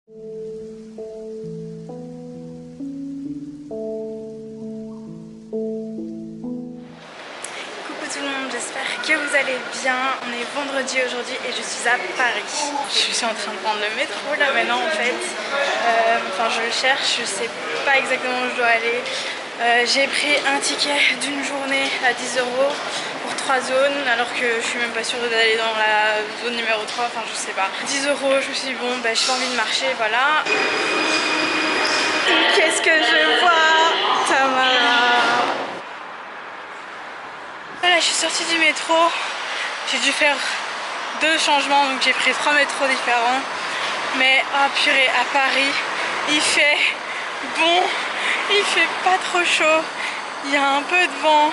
Tout le monde, j'espère que vous allez bien. On est vendredi aujourd'hui et je suis à Paris. Je suis en train de prendre le métro là maintenant en fait. Enfin je le cherche, je sais pas exactement où je dois aller. J'ai pris un ticket d'une journée à 10 € pour 3 zones alors que je suis même pas sûre d'aller dans la zone numéro 3, enfin je sais pas. 10 €, je me suis dit bon j'ai pas envie de marcher, voilà. Qu'est-ce que je vois, Tamara? Voilà, je suis sortie du métro, j'ai dû faire 2 changements, donc j'ai pris 3 métros différents. Mais oh purée, à Paris, il fait bon, il fait pas trop chaud, il y a un peu de vent,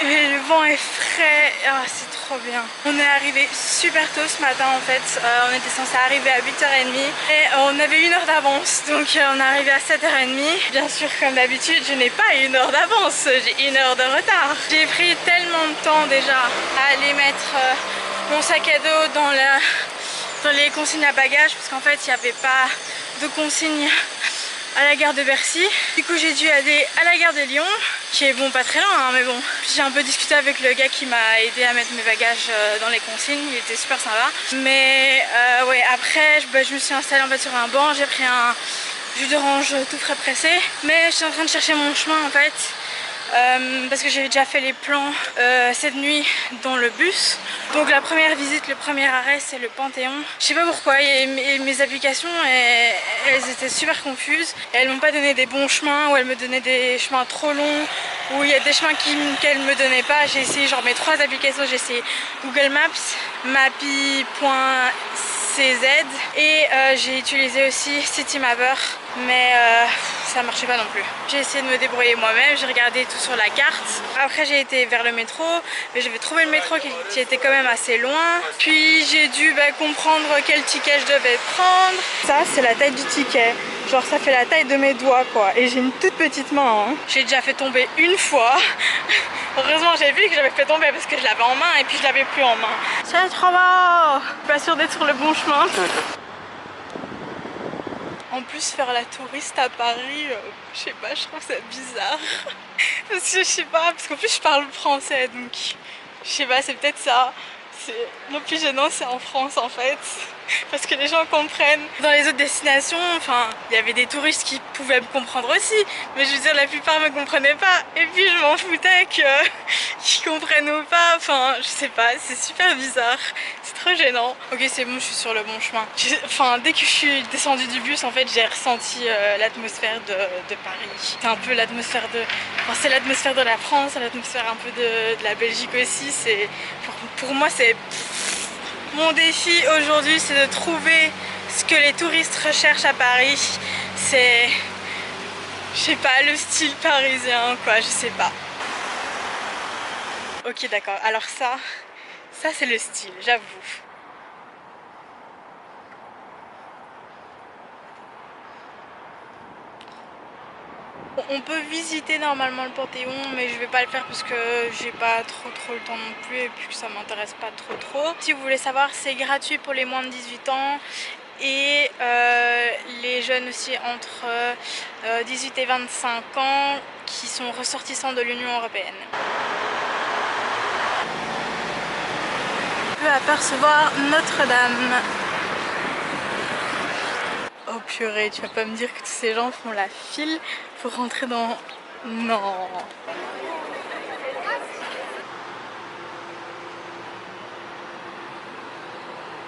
et le vent est frais, oh, c'est trop bien. On est arrivé super tôt ce matin en fait, on était censé arriver à 8h30 et on avait 1 heure d'avance, donc on est arrivé à 7h30. Bien sûr comme d'habitude je n'ai pas 1 heure d'avance, j'ai 1 heure de retard. J'ai pris tellement de temps déjà à aller mettre mon sac à dos dans les consignes à bagages parce qu'en fait il n'y avait pas de consignes à la gare de Bercy. Du coup j'ai dû aller à la gare de Lyon, qui est bon pas très loin hein, mais bon. J'ai un peu discuté avec le gars qui m'a aidé à mettre mes bagages dans les consignes, il était super sympa. Mais ouais, après je me suis installée en fait sur un banc, j'ai pris un jus d'orange tout frais pressé. Mais je suis en train de chercher mon chemin en fait. Parce que j'ai déjà fait les plans cette nuit dans le bus. Donc la première visite, le premier arrêt c'est le Panthéon. Je sais pas pourquoi, mes applications elles étaient super confuses. Et elles m'ont pas donné des bons chemins, ou elles me donnaient des chemins trop longs, ou il y a des chemins qu'elles me donnaient pas. J'ai essayé genre mes 3 applications, j'ai essayé Google Maps, Mappy.cz et j'ai utilisé aussi Citymapper, mais ça marchait pas non plus. J'ai essayé de me débrouiller moi-même, j'ai regardé tout sur la carte. Après j'ai été vers le métro, mais j'avais trouvé le métro qui était quand même assez loin. Puis j'ai dû comprendre quel ticket je devais prendre. Ça c'est la taille du ticket, genre ça fait la taille de mes doigts quoi. Et j'ai une toute petite main hein. J'ai déjà fait tomber une fois. Heureusement j'ai vu que j'avais fait tomber parce que je l'avais en main et puis je l'avais plus en main. C'est trop beau. Je suis pas sûre d'être sur le bon chemin. En plus faire la touriste à Paris, je sais pas, je trouve ça bizarre. Parce que je sais pas, parce qu'en plus je parle français donc je sais pas, c'est peut-être ça. Le plus gênant c'est en France en fait, parce que les gens comprennent. Dans les autres destinations, enfin, il y avait des touristes qui pouvaient me comprendre aussi, mais je veux dire la plupart me comprenaient pas. Et puis je m'en foutais qu'ils comprennent ou pas, enfin je sais pas, c'est super bizarre. C'est trop gênant. Ok c'est bon, je suis sur le bon chemin. Enfin dès que je suis descendue du bus en fait j'ai ressenti l'atmosphère de Paris. C'est un peu l'atmosphère de... Enfin, c'est l'atmosphère de la France, l'atmosphère un peu de la Belgique aussi. C'est pour moi c'est... Mon défi aujourd'hui c'est de trouver ce que les touristes recherchent à Paris. C'est... je sais pas, le style parisien quoi, je sais pas. Ok d'accord, alors ça c'est le style, j'avoue. On peut visiter normalement le Panthéon, mais je vais pas le faire parce que j'ai pas trop le temps non plus et puis que ça m'intéresse pas trop. Si vous voulez savoir, c'est gratuit pour les moins de 18 ans et les jeunes aussi entre 18 et 25 ans qui sont ressortissants de l'Union européenne. On peut apercevoir Notre-Dame. Oh purée, tu vas pas me dire que tous ces gens font la file pour rentrer dans... Non.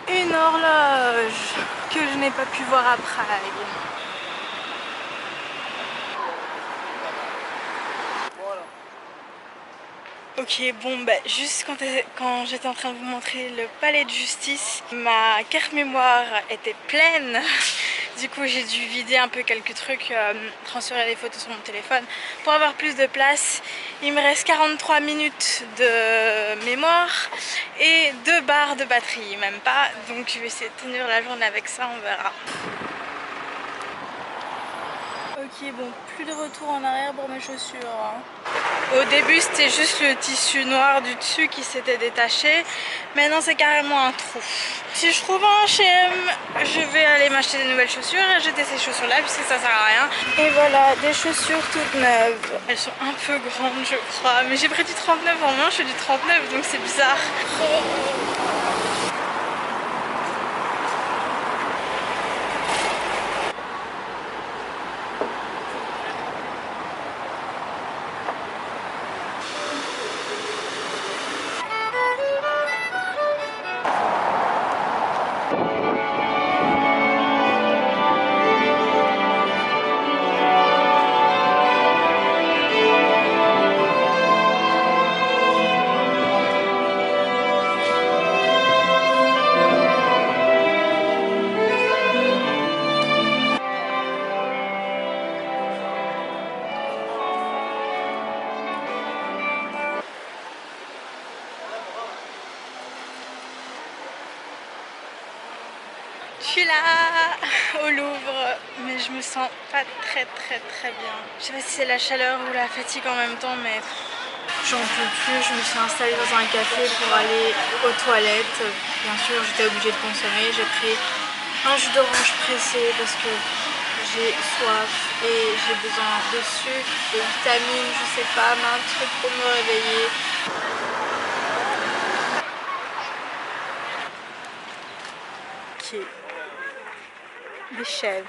Une horloge que je n'ai pas pu voir à Prague. Ok, bon juste quand j'étais en train de vous montrer le palais de justice, ma carte mémoire était pleine. Du coup j'ai dû vider un peu quelques trucs, transférer les photos sur mon téléphone pour avoir plus de place. Il me reste 43 minutes de mémoire et 2 barres de batterie, même pas. Donc je vais essayer de tenir la journée avec ça, on verra. Ok, bon, plus de retour en arrière pour mes chaussures. Hein. Au début, c'était juste le tissu noir du dessus qui s'était détaché. Maintenant, c'est carrément un trou. Si je trouve un H&M, je vais aller m'acheter des nouvelles chaussures et jeter ces chaussures-là puisque ça sert à rien. Et voilà, des chaussures toutes neuves. Elles sont un peu grandes, je crois. Mais j'ai pris du 39 en main, je fais du 39, donc c'est bizarre. Je suis là au Louvre, mais je me sens pas très bien. Je sais pas si c'est la chaleur ou la fatigue en même temps, mais j'en peux plus. Je me suis installée dans un café pour aller aux toilettes. Bien sûr, j'étais obligée de consommer. J'ai pris un jus d'orange pressé parce que j'ai soif et j'ai besoin de sucre, de vitamines, je sais pas, mais un truc pour me réveiller. Ok. Des chèvres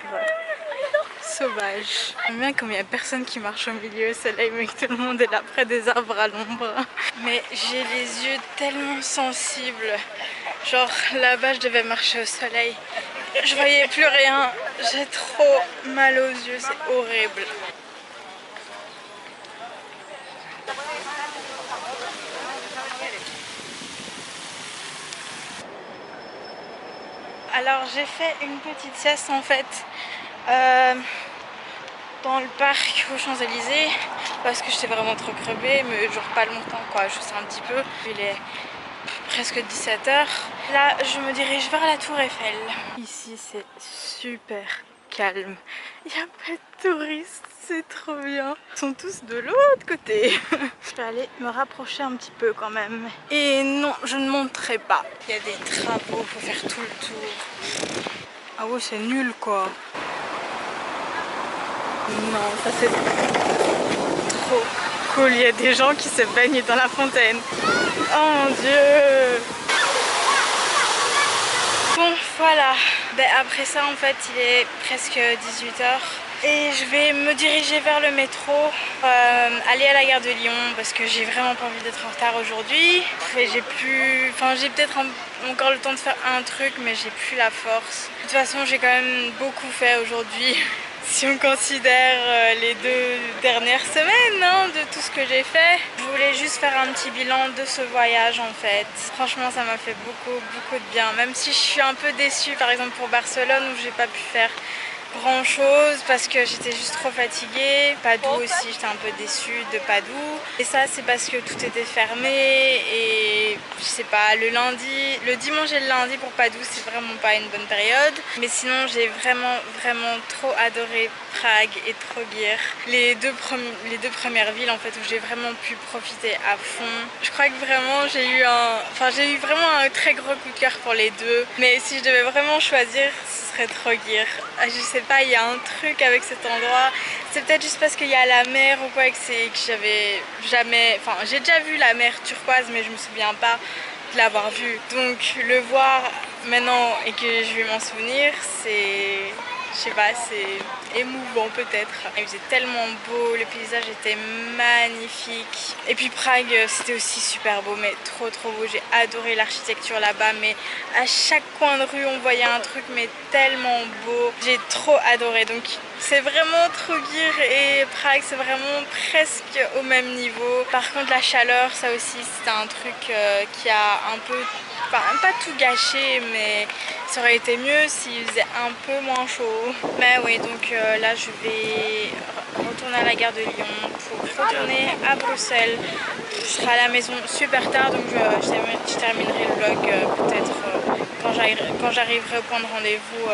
sauvages. J'aime bien comme il n'y a personne qui marche au milieu au soleil mais que tout le monde est là près des arbres à l'ombre. Mais j'ai les yeux tellement sensibles. Genre là-bas je devais marcher au soleil. Je voyais plus rien. J'ai trop mal aux yeux, c'est horrible. Alors j'ai fait une petite sieste en fait dans le parc aux Champs-Élysées parce que j'étais vraiment trop crevée, mais genre pas longtemps quoi, juste un petit peu. Il est presque 17h. Là je me dirige vers la tour Eiffel. Ici c'est super calme, il n'y a pas de touristes, c'est trop bien. Ils sont tous de l'autre côté. Je vais aller me rapprocher un petit peu quand même. Et non, je ne monterai pas. Il y a des travaux, il faut faire tout le tour. Ah ouais, c'est nul quoi. Non, ça c'est trop cool. Il y a des gens qui se baignent dans la fontaine. Oh mon dieu. Bon, voilà. Ben, après ça, en fait, il est presque 18h. Et je vais me diriger vers le métro, aller à la gare de Lyon parce que j'ai vraiment pas envie d'être en retard aujourd'hui. Et j'ai plus... Enfin, j'ai peut-être encore le temps de faire un truc, mais j'ai plus la force. De toute façon, j'ai quand même beaucoup fait aujourd'hui. Si on considère les 2 dernières semaines hein, de tout ce que j'ai fait, je voulais juste faire un petit bilan de ce voyage en fait. Franchement ça m'a fait beaucoup de bien, même si je suis un peu déçue par exemple pour Barcelone où j'ai pas pu faire grand chose parce que j'étais juste trop fatiguée. Padoue aussi, j'étais un peu déçue de Padoue. Et ça c'est parce que tout était fermé et je sais pas, le dimanche et le lundi pour Padoue c'est vraiment pas une bonne période. Mais sinon j'ai vraiment trop adoré Prague et Trogir. Les deux premières villes en fait où j'ai vraiment pu profiter à fond. Je crois que vraiment j'ai eu vraiment un très gros coup de cœur pour les deux. Mais si je devais vraiment choisir, ce serait Trogir. Je sais pas, il y a un truc avec cet endroit. C'est peut-être juste parce qu'il y a la mer ou quoi que j'avais jamais... Enfin, j'ai déjà vu la mer turquoise mais je me souviens pas de l'avoir vue. Donc le voir maintenant et que je vais m'en souvenir, c'est... Je sais pas, c'est émouvant peut-être. Il faisait tellement beau, le paysage était magnifique. Et puis Prague, c'était aussi super beau, mais trop beau. J'ai adoré l'architecture là-bas, mais à chaque coin de rue, on voyait un truc, mais tellement beau. J'ai trop adoré. Donc c'est vraiment Trogir et Prague, c'est vraiment presque au même niveau. Par contre, la chaleur, ça aussi, c'était un truc qui a un peu... Enfin, pas tout gâché, mais ça aurait été mieux s'il faisait un peu moins chaud. Mais oui, donc là je vais retourner à la gare de Lyon pour retourner à Bruxelles. Je serai à la maison super tard, donc je terminerai le vlog peut-être quand j'arriverai au point de rendez-vous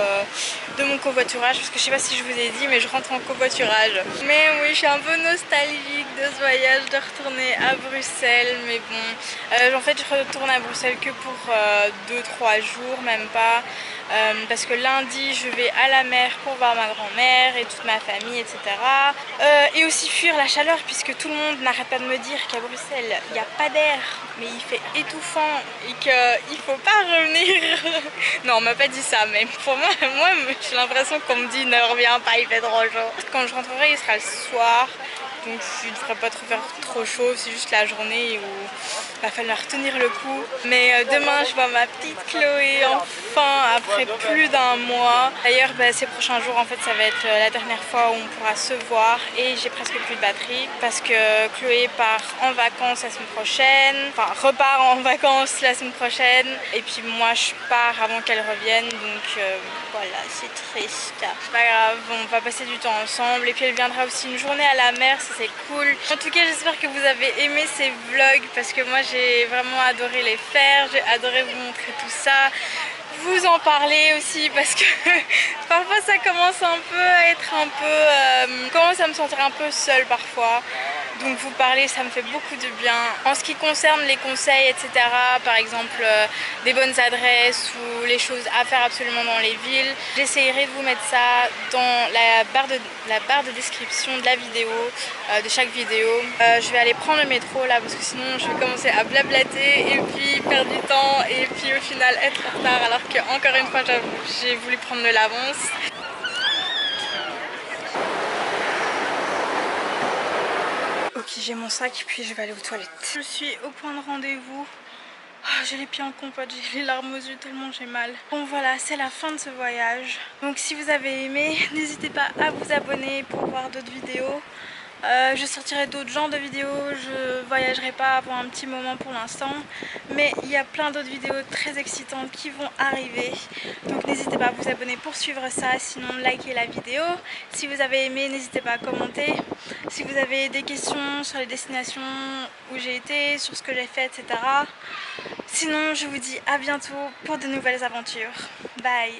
de mon covoiturage, parce que je sais pas si je vous ai dit, mais je rentre en covoiturage. Mais oui, je suis un peu nostalgique de ce voyage, de retourner à Bruxelles, mais bon, en fait je retourne à Bruxelles que pour 2-3 jours, même pas, parce que lundi je vais à la mer pour voir ma grand-mère et toute ma famille, etc. Et aussi fuir la chaleur, puisque tout le monde n'arrête pas de me dire qu'à Bruxelles il n'y a pas d'air, mais il fait étouffant et qu'il faut pas revenir. Non, on m'a pas dit ça, mais pour moi j'ai l'impression qu'on me dit ne reviens pas, il fait trop chaud. Quand je rentrerai, il sera le soir, donc il ne devrait pas trop faire trop chaud, c'est juste la journée où il va falloir tenir le coup. Mais demain je vois ma petite Chloé enfin après plus d'un mois. D'ailleurs ces prochains jours en fait ça va être la dernière fois où on pourra se voir et j'ai presque plus de batterie parce que Chloé part en vacances la semaine prochaine, enfin repart en vacances la semaine prochaine et puis moi je pars avant qu'elle revienne, donc voilà, c'est triste. C'est pas grave, on va passer du temps ensemble et puis elle viendra aussi une journée à la mer, ça c'est cool. En tout cas j'espère que vous avez aimé ces vlogs parce que moi j'ai vraiment adoré les faire, j'ai adoré vous montrer tout ça, vous en parler aussi parce que parfois ça commence un peu à être un peu... commence à me sentir un peu seule parfois. Donc vous parler ça me fait beaucoup de bien. En ce qui concerne les conseils etc, par exemple des bonnes adresses ou les choses à faire absolument dans les villes, j'essayerai de vous mettre ça dans la barre de description de la vidéo, de chaque vidéo. Je vais aller prendre le métro là parce que sinon je vais commencer à blablater et puis perdre du temps et puis au final être en retard alors que encore une fois j'ai voulu prendre de l'avance. Ok, j'ai mon sac puis je vais aller aux toilettes. Je suis au point de rendez-vous. Oh, j'ai les pieds en compote, j'ai les larmes aux yeux tellement j'ai mal. Bon voilà, c'est la fin de ce voyage. Donc si vous avez aimé, n'hésitez pas à vous abonner pour voir d'autres vidéos. Je sortirai d'autres genres de vidéos, je voyagerai pas avant un petit moment pour l'instant, mais il y a plein d'autres vidéos très excitantes qui vont arriver, donc n'hésitez pas à vous abonner pour suivre ça, sinon likez la vidéo. Si vous avez aimé, n'hésitez pas à commenter. Si vous avez des questions sur les destinations où j'ai été, sur ce que j'ai fait, etc. Sinon je vous dis à bientôt pour de nouvelles aventures. Bye.